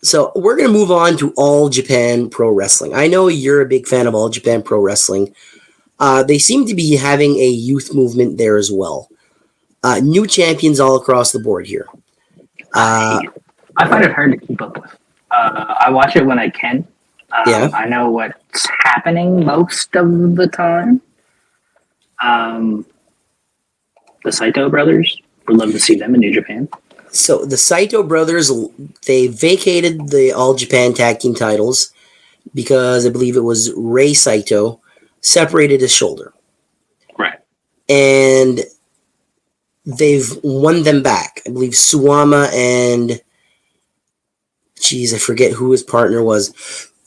So we're going to move on to All Japan Pro Wrestling. I know you're a big fan of All Japan Pro Wrestling. They seem to be having a youth movement there as well. New champions all across the board here. I find it hard to keep up with. I watch it when I can. I know what's happening most of the time. The Saito brothers, would love to see them in New Japan. So the Saito brothers, they vacated the All Japan Tag Team titles because I believe it was Rei Saito separated his shoulder. Right. And they've won them back. I believe Suwama and... I forget who his partner was.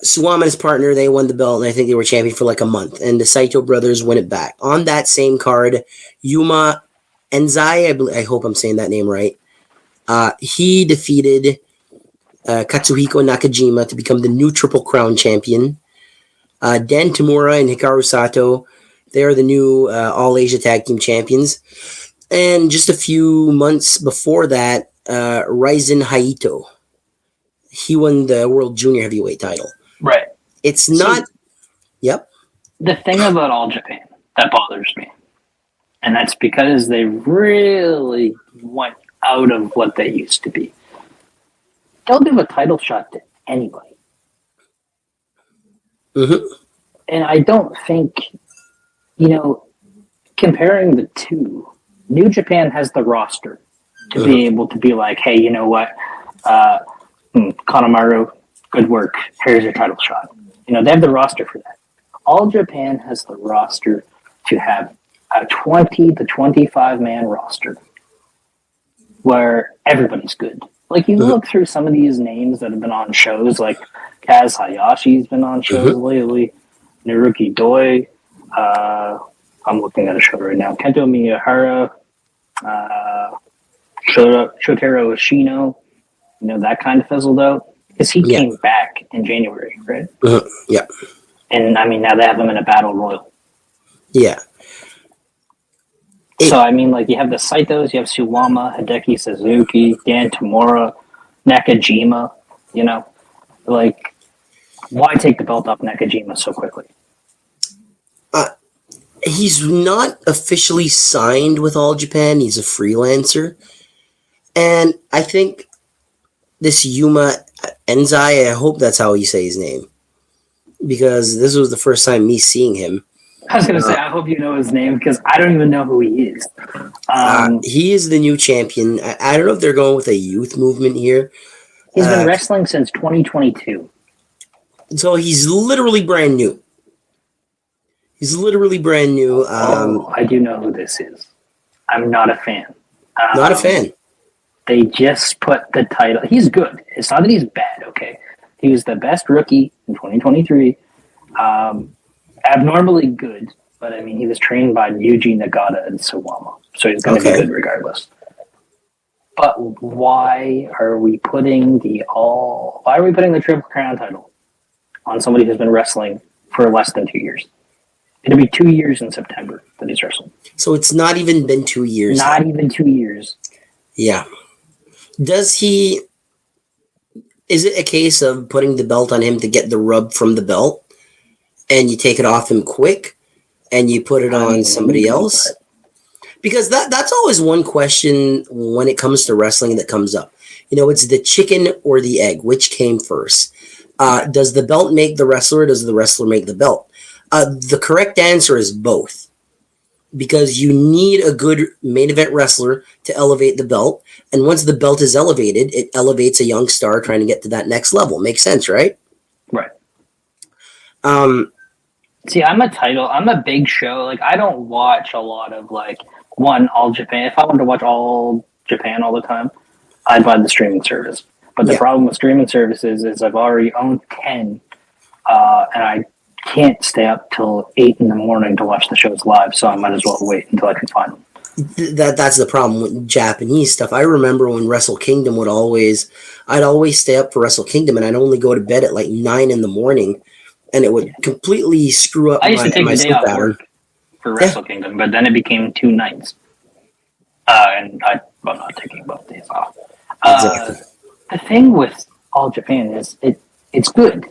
Suwama and his partner, they won the belt, and I think they were champion for like a month. And the Saito brothers win it back. On that same card, Yuma Enzai, I hope I'm saying that name right, he defeated Katsuhiko Nakajima to become the new Triple Crown champion. Dan Tamura and Hikaru Sato, they are the new All Asia Tag Team champions. And just a few months before that, Ryzen Haito, he won the World Junior Heavyweight title. Right. It's not... Yep. The thing about All Japan that bothers me, and that's because they really went out of what they used to be. They'll give a title shot to anybody. Mm-hmm. And I don't think, comparing the two, New Japan has the roster to be able to be like, hey, you know what? Kanemaru, good work. Here's your title shot. They have the roster for that. All Japan has the roster to have a 20 to 25 man roster where everybody's good. Like you look through some of these names that have been on shows, like Kaz Hayashi's been on shows lately, Naruki Doi. I'm looking at a show right now. Kento Miyahara, Shotaro Ashino. That kind of fizzled out because he came back in January, right? Yeah. And now they have him in a battle royal. Yeah. So, you have the Saitos, you have Suwama, Hideki Suzuki, Dan Tamura, Nakajima, why take the belt off Nakajima so quickly? He's not officially signed with All Japan. He's a freelancer. And I think this Yuma Enzai, I hope that's how you say his name, because this was the first time me seeing him. I was going to say, I hope you know his name, because I don't even know who he is. He is the new champion. I don't know if they're going with a youth movement here. He's been wrestling since 2022. So he's literally brand new. I do know who this is. I'm not a fan. Not a fan. They just put the title. He's good. It's not that he's bad, okay? He was the best rookie in 2023. Abnormally good, but he was trained by Yuji Nagata and Suwama, so he's going to be good regardless. But why are we putting the Triple Crown title on somebody who's been wrestling for less than 2 years? It'll be 2 years in September that he's wrestling. So it's not even been 2 years. Not even 2 years. Yeah. Is it a case of putting the belt on him to get the rub from the belt, and you take it off him quick, and you put it on somebody else? Because that's always one question when it comes to wrestling that comes up. It's the chicken or the egg. Which came first? Does the belt make the wrestler, or does the wrestler make the belt? The correct answer is both. Because you need a good main event wrestler to elevate the belt. And once the belt is elevated, it elevates a young star trying to get to that next level. Makes sense, right? Right. See, I'm a big show. I don't watch a lot of, All Japan. If I wanted to watch All Japan all the time, I'd buy the streaming service. But the problem with streaming services is I've already owned 10, and I can't stay up till 8 in the morning to watch the shows live, so I might as well wait until I can find them. That's the problem with Japanese stuff. I remember when Wrestle Kingdom I'd always stay up for Wrestle Kingdom, and I'd only go to bed at 9 in the morning, and it would completely screw up my sleep pattern. I used to take the day off work for Wrestle Kingdom, but then it became 2 nights. And I'm not taking both days off. Exactly. The thing with All Japan is it's good,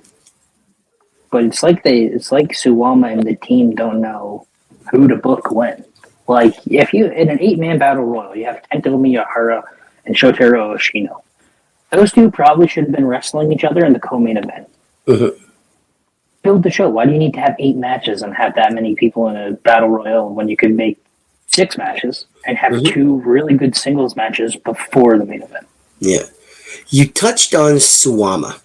but it's like Suwama and the team don't know who to book when. Like if you in an 8-man battle royal, you have Kento Miyahara and Shotaro Oshino. Those two probably should have been wrestling each other in the co-main event. Mm-hmm. Build the show. Why do you need to have 8 matches and have that many people in a battle royal when you could make 6 matches and have 2 really good singles matches before the main event? Yeah. You touched on Suwama.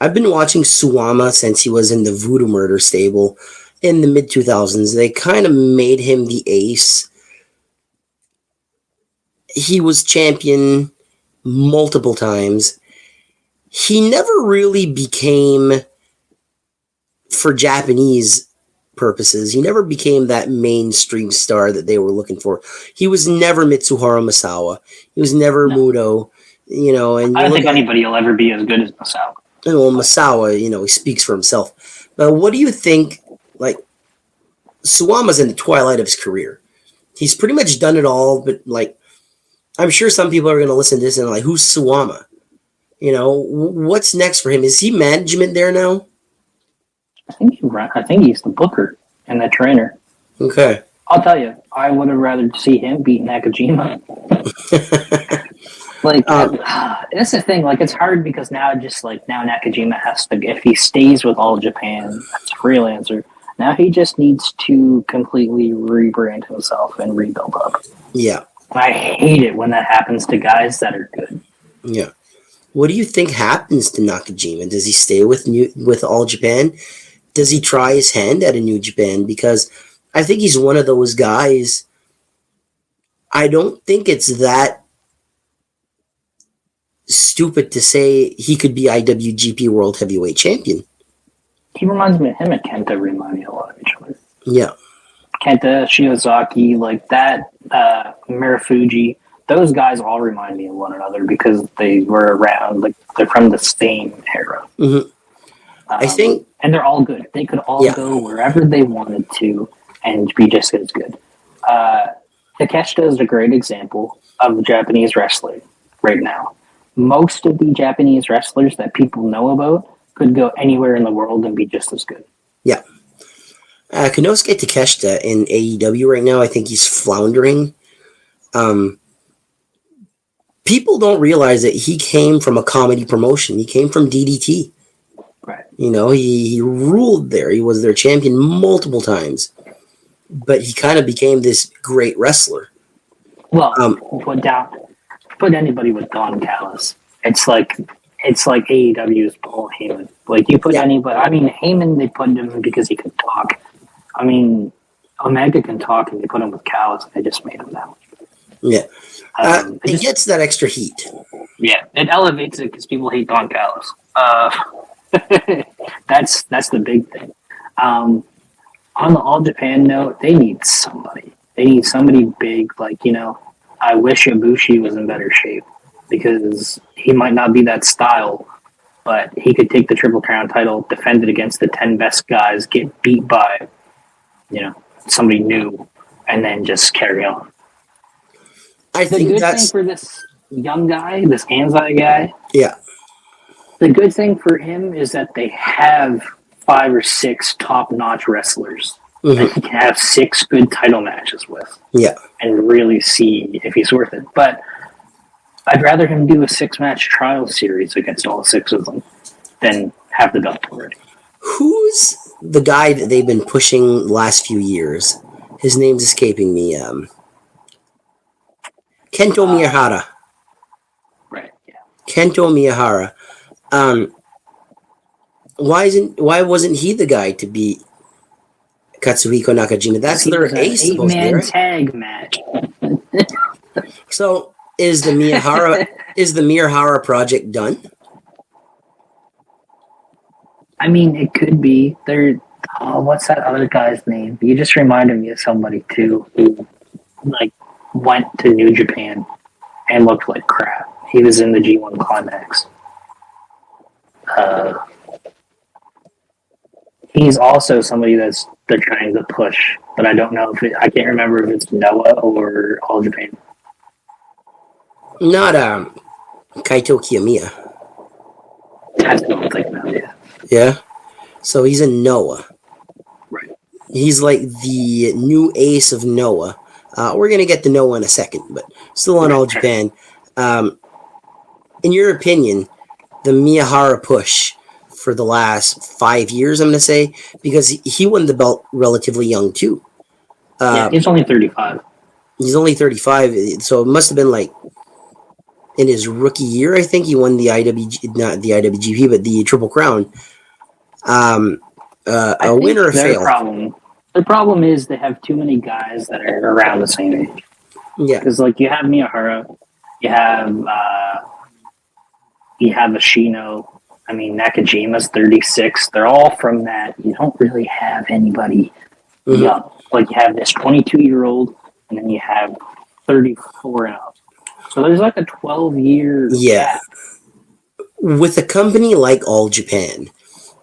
I've been watching Suwama since he was in the Voodoo Murder stable in the mid-2000s. They kind of made him the ace. He was champion multiple times. He never really became, for Japanese purposes, he never became that mainstream star that they were looking for. He was never Mitsuharu Misawa. He was never Muto. And I don't think anybody will ever be as good as Misawa. Well, Misawa, he speaks for himself. But what do you think? Like, Suwama's in the twilight of his career. He's pretty much done it all, but I'm sure some people are going to listen to this and who's Suwama? What's next for him? Is he management there now? I think he's the booker and the trainer. Okay. I'll tell you, I would have rather see him beat Nakajima. That's the thing. It's hard because now Nakajima has to, if he stays with All Japan as a freelancer, now he just needs to completely rebrand himself and rebuild up. Yeah. And I hate it when that happens to guys that are good. Yeah. What do you think happens to Nakajima? Does he stay with All Japan? Does he try his hand at a New Japan? Because I think he's one of those guys. I don't think it's that stupid to say he could be IWGP World Heavyweight Champion. He reminds me of him and Kenta remind me a lot of each other. Yeah. Kenta, Shiozaki, Marufuji, those guys all remind me of one another because they were around, they're from the same era. Mm-hmm. I think... And they're all good. They could all go wherever they wanted to and be just as good. Takeshita is a great example of Japanese wrestling right now. Most of the Japanese wrestlers that people know about could go anywhere in the world and be just as good. Yeah. Konosuke Takeshita in AEW right now, I think he's floundering. People don't realize that he came from a comedy promotion. He came from DDT. Right. He ruled there. He was their champion multiple times. But he kind of became this great wrestler. Well, put anybody with Don Callis. It's like AEW's Paul Heyman. You put anybody. I mean, Heyman, they put him because he could talk. I mean, Omega can talk, and they put him with Callis. And they just made him that much. Yeah, it gets that extra heat. Yeah, it elevates it because people hate Don Callis. That's the big thing. On the All Japan note, they need somebody. They need somebody big. I wish Ibushi was in better shape because he might not be that style, but he could take the Triple Crown title, defend it against the 10 best guys, get beat by, somebody new, and then just carry on. I think the good that's thing for this young guy, this Anzai guy. Yeah. The good thing for him is that they have 5 or 6 top-notch wrestlers that he can have 6 good title matches with. Yeah. And really see if he's worth it. But I'd rather him do a 6-match trial series against all 6 of them than have the belt already. Who's the guy that they've been pushing the last few years? His name's escaping me. Kento Miyahara. Right, yeah. Kento Miyahara. Why wasn't he the guy to beat Katsuhiko Nakajima? That's their ace. 8-man tag match. So is the Miyahara project done? I mean, it could be. What's that other guy's name? You just reminded me of somebody too who went to New Japan and looked like crap. He was in the G1 Climax. He's also somebody they're trying to push, but I don't know I can't remember if it's Noah or All Japan. Not Kaito Kiyomiya. That's what I'm thinking about, yeah. Yeah. So he's a Noah. Right. He's like the new ace of Noah. We're going to get to Noah in a second, but still on All Japan. In your opinion, the Miyahara push for the last 5 years, I'm going to say, because he won the belt relatively young too. Yeah, he's only 35. He's only 35, so it must have been like in his rookie year, I think he won the not the IWGP, but the Triple Crown. A win or a fail? Their problem is they have too many guys that are around the same age. Yeah, because like you have Miyahara, you have Ashino. I mean, Nakajima's 36. They're all from that. You don't really have anybody young. Like you have this 22-year-old, and then you have 34 and up. So there's like a 12-year gap. With a company like All Japan,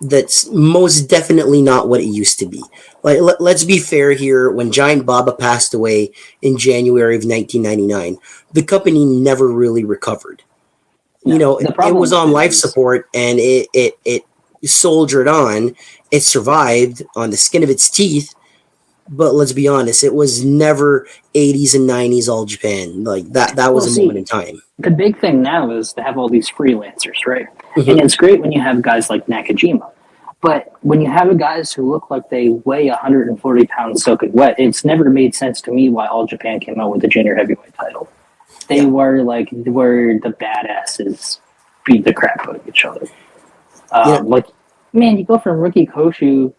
that's most definitely not what it used to be. Like, let's be fair here. When Giant Baba passed away in January of 1999, the company never really recovered. No, you know, it was on life support, and it soldiered on. It survived on the skin of its teeth. But let's be honest, it was never 80s and 90s All Japan. Like that was a moment in time. The big thing now is to have all these freelancers, right? And it's great when you have guys like Nakajima. But when you have guys who look like they weigh 140 pounds soaking wet, it's never made sense to me why All Japan came out with the junior heavyweight title. They were the badasses beat the crap out of each other. Like, man, you go from rookie Choshu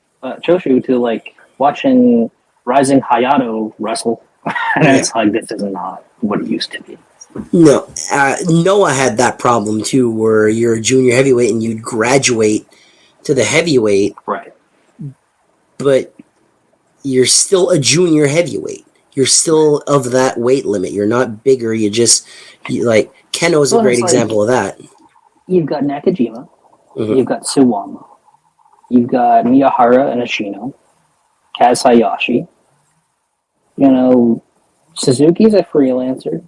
to like watching Rising Hayato wrestle, and it's like, this is not what it used to be. No, Noah had that problem too, where you're a junior heavyweight and you'd graduate to the heavyweight, right? But you're still a junior heavyweight. You're still of that weight limit. You're not bigger. Like Keno's a great example of that. You've got Nakajima, you've got Suwama, you've got Miyahara and Ashino, Kaz Hayashi. You know, Suzuki's a freelancer.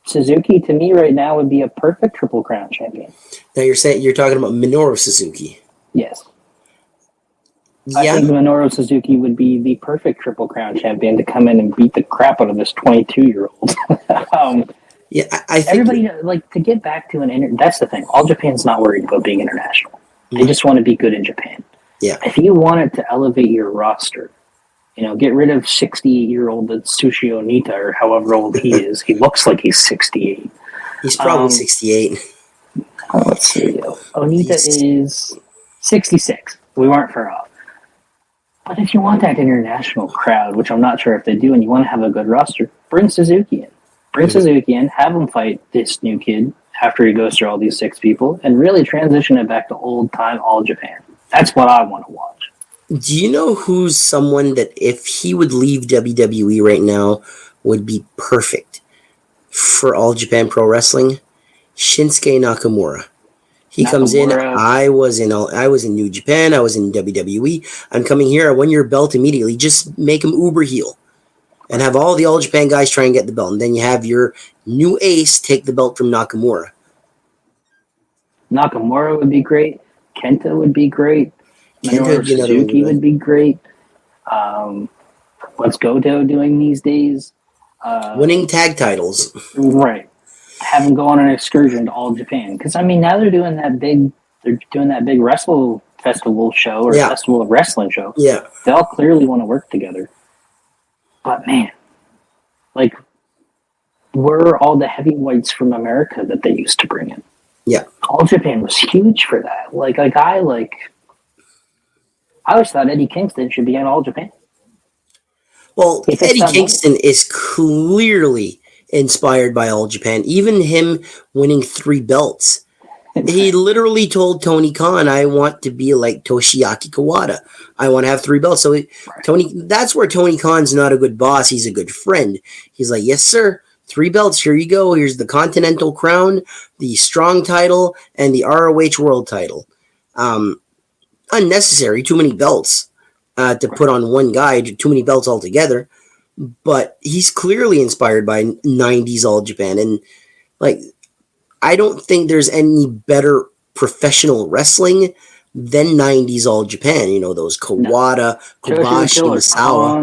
Suzuki, to me, right now, would be a perfect Triple Crown champion. Now you're talking about Minoru Suzuki. Yes. I think Minoru Suzuki would be the perfect Triple Crown champion to come in and beat the crap out of this 22-year-old. I think everybody, like, to get back to that's the thing. All Japan's not worried about being international. They just want to be good in Japan. Yeah. If you wanted to elevate your roster, you know, get rid of 68-year-old Tsushi Onita, or however old he is. He looks like he's 68. He's probably 68. Let's see. Onita is 66. We weren't far off. But if you want that international crowd, which I'm not sure if they do, and you want to have a good roster, bring Suzuki in. Bring Suzuki in, have him fight this new kid after he goes through all these 6 people, and really transition it back to old-time All Japan. That's what I want to watch. Do you know who's someone that if he would leave WWE right now would be perfect for All Japan Pro Wrestling? Shinsuke Nakamura. He comes in. I was in New Japan. I was in WWE. I'm coming here. I won your belt immediately. Just make him uber heel, and have all the All Japan guys try and get the belt, and then you have your new ace take the belt from Nakamura. Nakamura would be great. Kenta would be great. Minoru Suzuki would be great. What's Goto doing these days? Winning tag titles. Right. Have them go on an excursion to All Japan. Because, I mean, now they're doing that big Wrestle Festival show, or Festival of Wrestling show. Yeah. They all clearly want to work together. But, man, like, where are all the heavyweights from America that they used to bring in? Yeah. All Japan was huge for that. Like, a guy like... I always thought Eddie Kingston should be in All Japan. Well, Eddie Kingston is clearly inspired by All Japan. Even him winning 3 belts. He literally told Tony Khan, I want to be like Toshiaki Kawada. I want to have 3 belts. So that's where Tony Khan's not a good boss. He's a good friend. He's like, yes, sir. 3 belts. Here you go. Here's the Continental Crown, the Strong title, and the ROH World title. Unnecessary. Too many belts to put on one guy. Too many belts altogether. But he's clearly inspired by 90s All Japan. And, like, I don't think there's any better professional wrestling than 90s All Japan. You know, those Kawada, Kobashi, Misawa.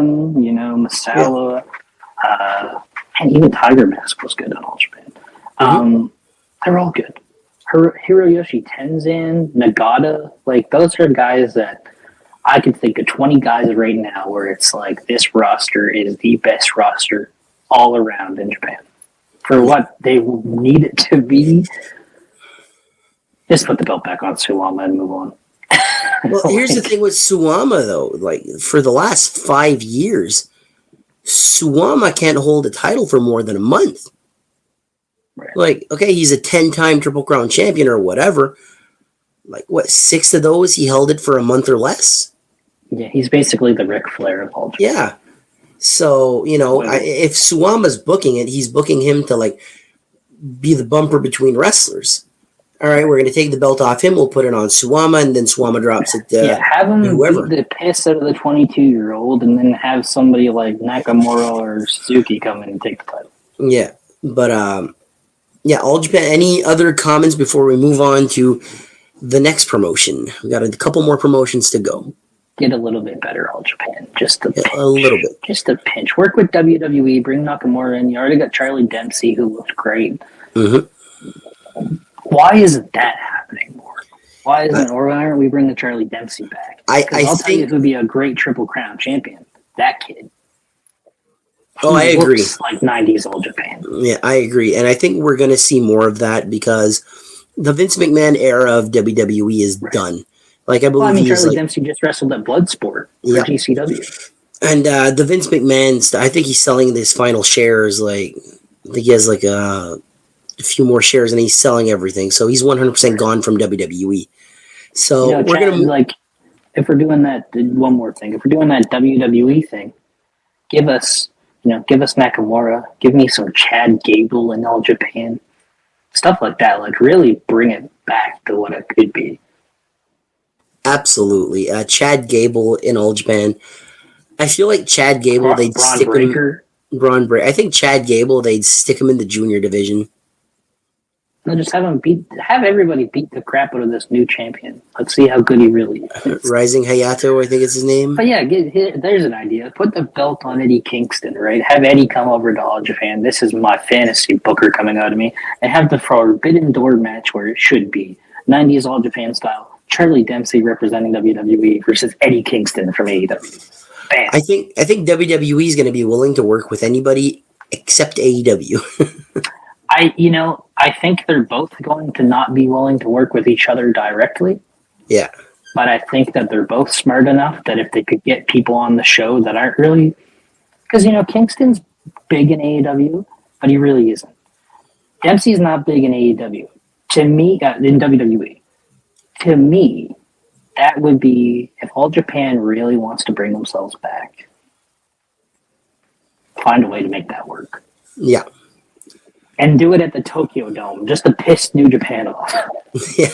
Misawa. And even Tiger Mask was good in All Japan. They're all good. Hiroyoshi Tenzan, Nagata, like those are guys that I could think of 20 guys right now where it's like this roster is the best roster all around in Japan. For what they need it to be, just put the belt back on Suwama and move on. Well, here's the thing with Suwama, though. Like, for the last 5 years, Suwama can't hold a title for more than a month. Right. Like, okay, he's a 10-time Triple Crown champion or whatever. Like, what, 6 of those he held it for a month or less? Yeah, he's basically the Ric Flair of all Japan. Yeah. So, if Suwama's booking it, he's booking him to, like, be the bumper between wrestlers. All right, we're going to take the belt off him. We'll put it on Suwama, and then Suwama drops it to have him whoever. Beat the piss out of the 22-year-old, and then have somebody like Nakamura or Suzuki come in and take the title. Yeah, but All Japan. Any other comments before we move on to the next promotion? We got a couple more promotions to go. Get a little bit better, All Japan. Just a pinch. A little bit. Just a pinch. Work with WWE. Bring Nakamura in. You already got Charlie Dempsey, who looked great. Mm-hmm. Why isn't that happening more? Why aren't we bringing Charlie Dempsey back? I'll tell you who'd be a great Triple Crown champion. That kid. I agree. Like 90s All Japan. Yeah, I agree. And I think we're going to see more of that because the Vince McMahon era of WWE is done. Like, I believe Charlie Dempsey just wrestled at Bloodsport for GCW. And the Vince McMahon, I think he's selling his final shares. Like, I think he has like a few more shares and he's selling everything. So he's 100% gone from WWE. So we're going to like, if we're doing that, one more thing, if we're doing that WWE thing, give us Nakamura, give me some Chad Gable in All Japan, stuff like that. Like, really bring it back to what it could be. Absolutely. Chad Gable in All Japan. I feel like Chad Gable, they'd stick him. Braun Breaker. I think Chad Gable, they'd stick him in the junior division. No, just have everybody beat the crap out of this new champion. Let's see how good he really is. Rising Hayato, I think is his name. But yeah, there's an idea. Put the belt on Eddie Kingston, right? Have Eddie come over to All Japan. This is my fantasy booker coming out of me. And have the Forbidden Door match where it should be. 90s All Japan style. Charlie Dempsey representing WWE versus Eddie Kingston from AEW. Bam. I think WWE is going to be willing to work with anybody except AEW. I think they're both going to not be willing to work with each other directly. Yeah. But I think that they're both smart enough that if they could get people on the show that aren't really... Because, Kingston's big in AEW, but he really isn't. Dempsey's not big in AEW. To me, in WWE. To me, that would be... If All Japan really wants to bring themselves back, find a way to make that work. Yeah. And do it at the Tokyo Dome, just to piss New Japan off. Yeah.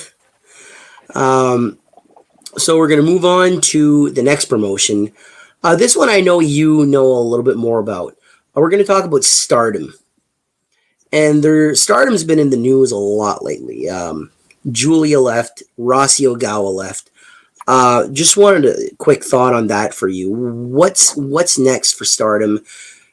So we're going to move on to the next promotion. This one I know you know a little bit more about. We're going to talk about Stardom. And Stardom's been in the news a lot lately. Julia left. Rossy Ogawa left. Just wanted a quick thought on that for you. What's next for Stardom?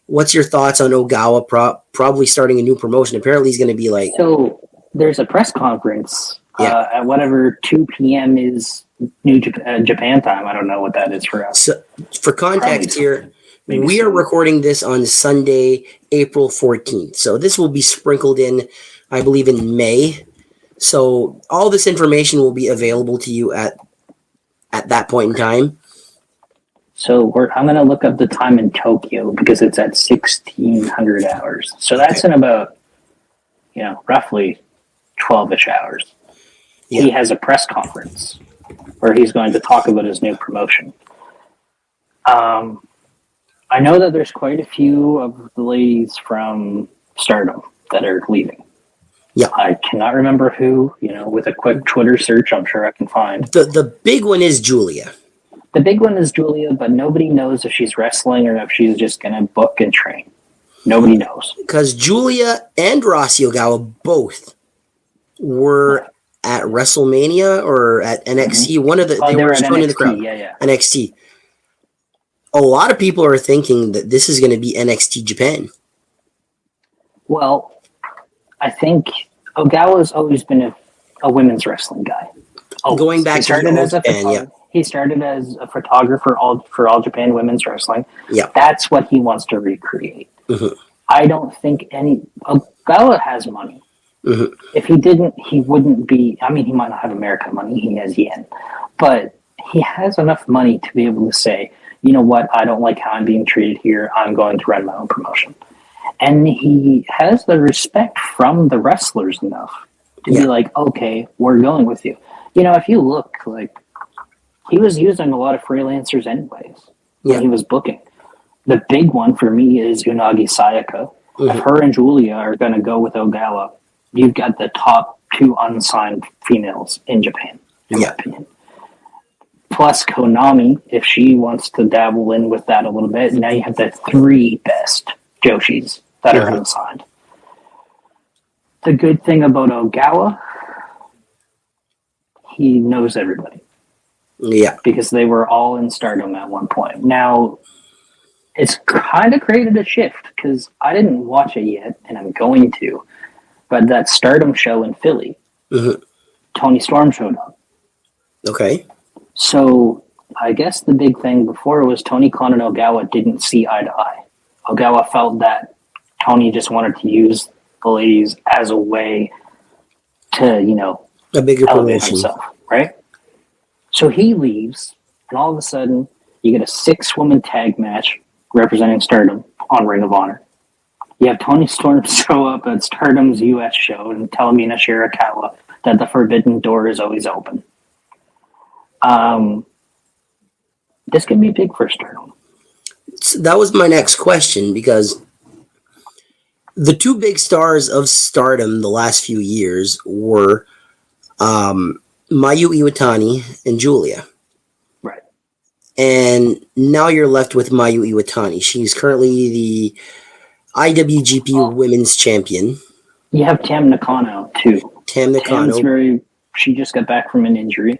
What's your thoughts on Ogawa probably starting a new promotion? Apparently he's going to be like... So there's a press conference at whatever 2 p.m. is New Japan time. I don't know what that is for us. So, for context here, we are recording this on Sunday, April 14th. So this will be sprinkled in, I believe, in May. So all this information will be available to you at that point in time. So I'm going to look up the time in Tokyo because it's at 1600 hours. So that's in about, roughly 12-ish hours. Yeah. He has a press conference where he's going to talk about his new promotion. I know that there's quite a few of the ladies from Stardom that are leaving. Yeah. I cannot remember who, with a quick Twitter search, I'm sure I can find. The big one is Julia. The big one is Julia, but nobody knows if she's wrestling or if she's just going to book and train. Nobody knows. Because Julia and Rossy Ogawa both were at WrestleMania or at NXT. One of the Oh, they they were were at shown in the NXT. crowd. Yeah. NXT. A lot of people are thinking that this is going to be NXT Japan. Well, I think Ogawa's always been a women's wrestling guy. Always. Going back he to started the as a Japan, yeah. He started as a photographer for All Japan Women's Wrestling. Yeah. That's what he wants to recreate. Mm-hmm. I don't think Ogawa has money. Mm-hmm. If he didn't, he wouldn't be. I mean, he might not have American money. He has yen, but he has enough money to be able to say, you know what, I don't like how I'm being treated here. I'm going to run my own promotion. And he has the respect from the wrestlers enough to be like, okay, we're going with you. You know, if you look, like, he was using a lot of freelancers anyways when he was booking. The big one for me is Unagi Sayaka. Mm-hmm. If her and Julia are going to go with Ogawa, you've got the top 2 unsigned females in Japan, in my opinion. Plus Konami, if she wants to dabble in with that a little bit. Now you have the 3 best Joshis that are unsigned. The good thing about Ogawa, he knows everybody. Yeah. Because they were all in Stardom at one point. Now, it's kind of created a shift because I didn't watch it yet, and I'm going to. But that Stardom show in Philly, Tony Storm showed up. Okay. So I guess the big thing before was Tony Khan and Ogawa didn't see eye to eye. Ogawa felt that Tony just wanted to use the ladies as a way to, you know, a bigger elevate promotion. himself, right? So he leaves, and all of a sudden, you get a 6-woman tag match representing Stardom on Ring of Honor. You have Tony Storm show up at Stardom's U.S. show and tell Mina Shirakawa that the forbidden door is always open. This could be big for Stardom. So that was my next question, because the 2 big stars of Stardom the last few years were Mayu Iwatani and Julia. Right. And now you're left with Mayu Iwatani. She's currently the IWGP Women's Champion. You have Tam Nakano, too. Tam Nakano. She just got back from an injury.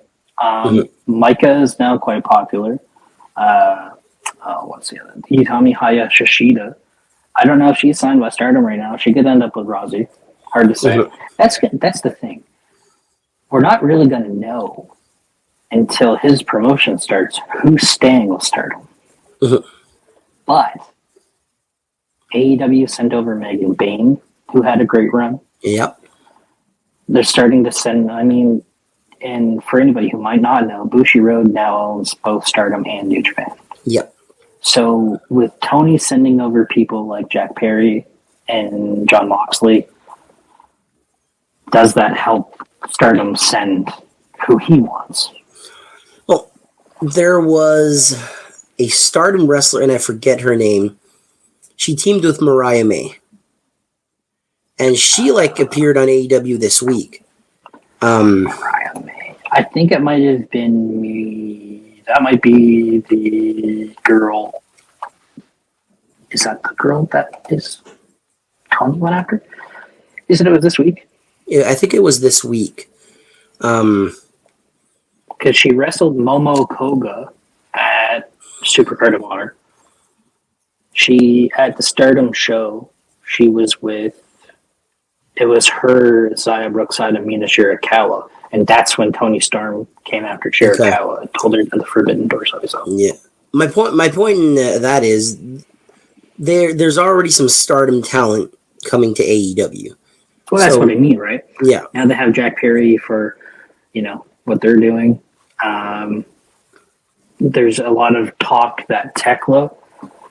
Micah is now quite popular. What's the other? Itami Haya Shishida. I don't know if she's signed by Stardom right now. She could end up with Rousey. Hard to say. That's the thing. We're not really going to know until his promotion starts who's staying with Stardom. But AEW sent over Megan Bayne, who had a great run. Yep. They're starting to send, and for anybody who might not know, Bushiroad now owns both Stardom and New Japan. Yep. So with Tony sending over people like Jack Perry and John Moxley, does that help Stardom send who he wants? Well, there was a Stardom wrestler, and I forget her name. She teamed with Mariah May. And she, appeared on AEW this week. Mariah May. I think it might have been me. That might be the girl. Is that the girl that is Tony went after? You said it was this week? Yeah, I think it was this week. Because she wrestled Momo Koga at Supercard of Honor. She, at the Stardom show, she was with, it was her, Zaya Brookside, and Mina Shirakawa. And that's when Tony Storm came after Shirakawa and told her that the forbidden doors always open. Yeah. My point in that is, there's already some Stardom talent coming to AEW. Well, that's what I mean, right? Yeah. Now they have Jack Perry for, what they're doing. There's a lot of talk that Tekla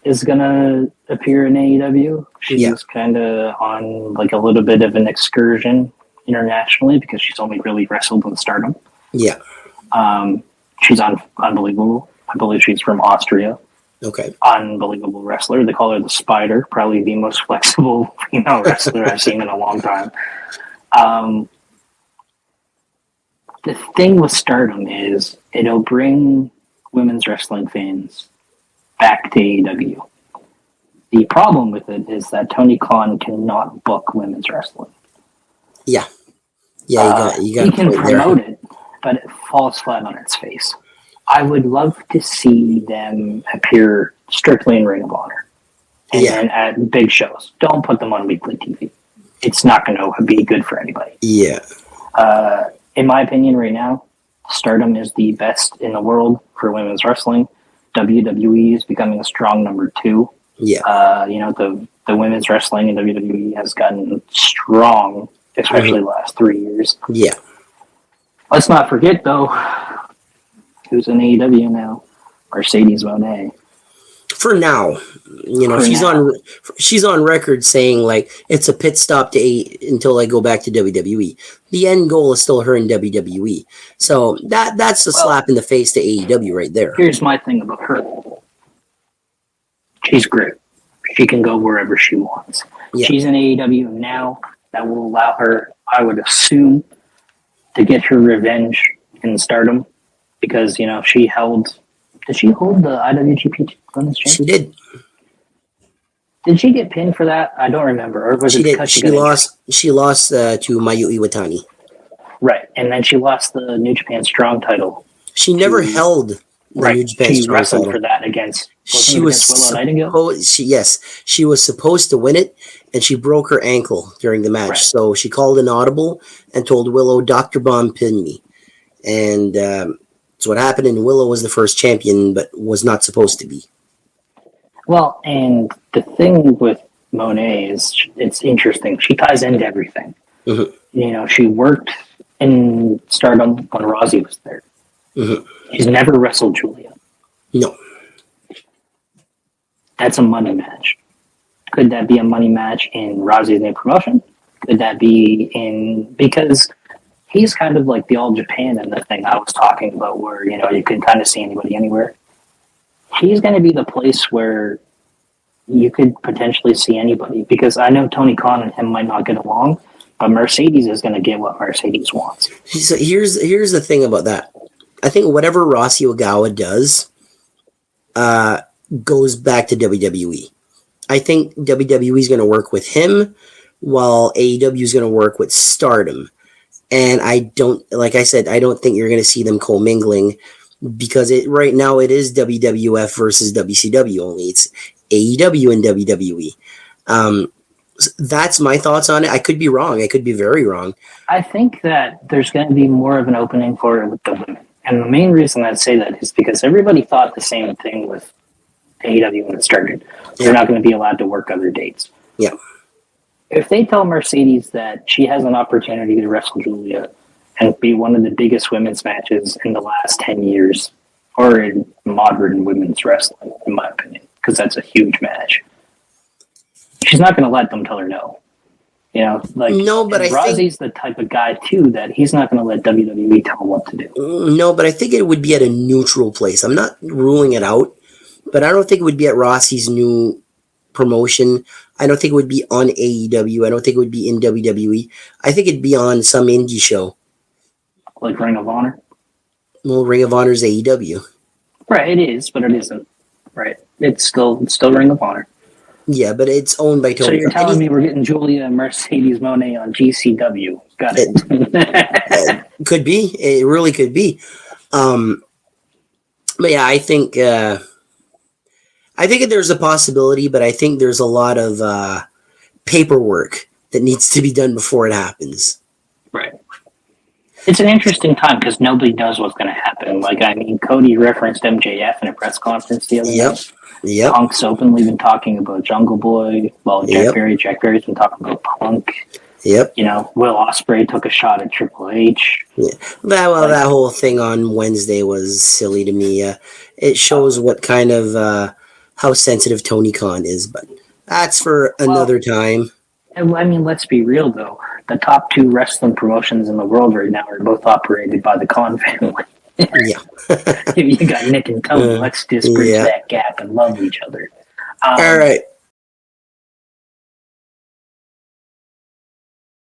is going to appear in AEW. She's kind of on a little bit of an excursion internationally because she's only really wrestled in Stardom. Yeah. She's unbelievable. I believe she's from Austria. Okay. Unbelievable wrestler. They call her the Spider, probably the most flexible female wrestler I've seen in a long time. The thing with Stardom is it'll bring women's wrestling fans back to AEW. The problem with it is that Tony Khan cannot book women's wrestling. Yeah. Yeah, you got he a can point there. promote it, but it falls flat on its face. I would love to see them appear strictly in Ring of Honor and then at big shows. Don't put them on weekly TV. It's not going to be good for anybody. Yeah. In my opinion, right now, Stardom is the best in the world for women's wrestling. WWE is becoming a strong number 2. Yeah. The women's wrestling in WWE has gotten strong, especially the last 3 years. Yeah. Let's not forget, though, who's in AEW now? Mercedes Moné. For now, she's on record saying like it's a pit stop until I go back to WWE. The end goal is still her in WWE. So that's a slap in the face to AEW right there. Here's my thing about her. She's great. She can go wherever she wants. Yeah. She's in AEW now. That will allow her, I would assume, to get her revenge in Stardom because, she held... Did she hold the IWGP Women's Championship? She did. Did she get pinned for that? I don't remember. Or was it because she lost? She lost to Mayu Iwatani. Right, and then she lost the New Japan Strong title. She never held the New Japan She Strong wrestled title. for that against Willow Nightingale. She was supposed to win it, and she broke her ankle during the match. Right. So she called an audible and told Willow, "Dr. Bomb pinned me," and that's what happened. And Willow was the first champion, but was not supposed to be. Well, and the thing with Monet is it's interesting. She ties into everything. Mm-hmm. She worked in Stardom when Rousey was there. Mm-hmm. She's never wrestled Julia. No. That's a money match. Could that be a money match in Rousey's new promotion? Could that be because he's kind of like the All Japan and the thing I was talking about where, you can kind of see anybody anywhere. He's going to be the place where you could potentially see anybody because I know Tony Khan and him might not get along, but Mercedes is going to get what Mercedes wants. So here's the thing about that. I think whatever Rossy Ogawa does goes back to WWE. I think WWE is going to work with him while AEW is going to work with Stardom. And I don't think you're going to see them commingling because right now it is WWF versus WCW only. It's AEW and WWE. That's my thoughts on it. I could be wrong. I could be very wrong. I think that there's going to be more of an opening for it with the women. And the main reason I'd say that is because everybody thought the same thing with AEW when it started. They're not going to be allowed to work other dates. Yeah. If they tell Mercedes that she has an opportunity to wrestle Julia and be one of the biggest women's matches in the last 10 years, or in modern women's wrestling, in my opinion, because that's a huge match, she's not going to let them tell her no. No, but Rousey's the type of guy too that he's not going to let WWE tell him what to do. No, but I think it would be at a neutral place. I'm not ruling it out, but I don't think it would be at Rossi's new promotion. I don't think it would be on AEW. I don't think it would be in WWE. I think it'd be on some indie show. Like Ring of Honor? Well, Ring of Honor is AEW. Right, it is, but it isn't. Right. It's still Ring of Honor. Yeah, but it's owned by Tony. So you're telling me we're getting Julia and Mercedes Moné on GCW. Got it. Could be. It really could be. But yeah, I think there's a possibility, but I think there's a lot of paperwork that needs to be done before it happens. Right. It's an interesting time because nobody knows what's going to happen. Cody referenced MJF in a press conference the other night. Yep. Punk's openly been talking about Jungle Boy. Well, Jack Perry's been talking about Punk. Yep. Will Ospreay took a shot at Triple H. Yeah. That whole thing on Wednesday was silly to me. It shows what kind of how sensitive Tony Khan is, but that's for another time. And let's be real though. The top 2 wrestling promotions in the world right now are both operated by the Khan family. Yeah. You got Nick and Tony. Let's just bridge that gap and love each other. All right.